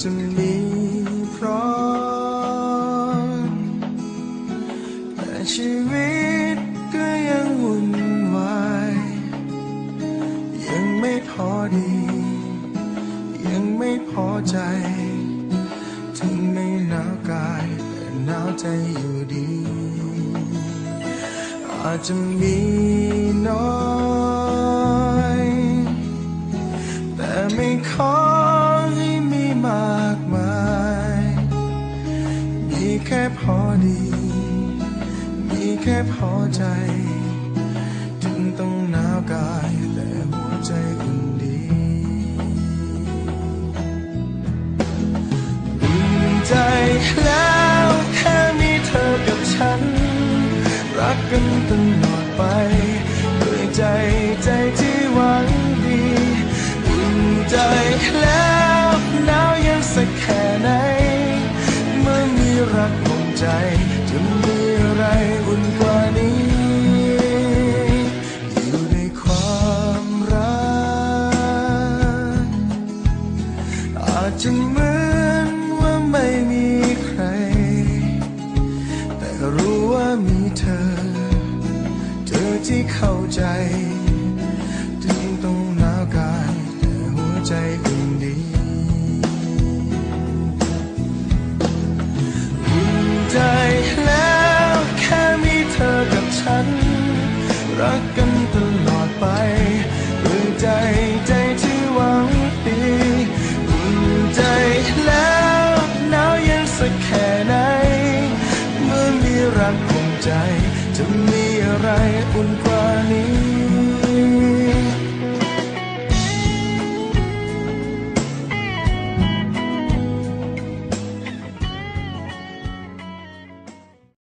จะมีพร้อมแต่ชีวิตก็ยังวุ่นวายยังไม่พอดียังไม่พอใจถึงไม่หนาวกายแต่หนาวใจอยู่ดีอาจจะมีน้อยแต่ไม่ขอให้มีมากมายมีแค่พอดีมีแค่พอใจถึงต้องหนาวกายแต่หัวใจอุ่นดีอุ่นใจแล้วแค่มีเธอกับฉันรักกันตลอดไปด้วยใจที่หวังดีอุ่นใจแล้วหนาวเย็นสักแค่ไหนเมื่อมีรักห่วงใจจะมีอะไรอุ่นกว่านี้อยู่ในความรักอาจจะเหมือนว่าไม่มีใครแต่รู้ว่ามีเธอที่เข้าใจถึงต้องหนาวกายแต่หัวใจอุ่นดีอุ่นใจแล้วแค่มีเธอกับฉันรักกันตลอดไปด้วยใจที่หวังดีอุ่นใจแล้วหนาวเย็นสักแค่ไหนเมื่อมีรักห่วงใจจะมีอะไรอุ่นกว่า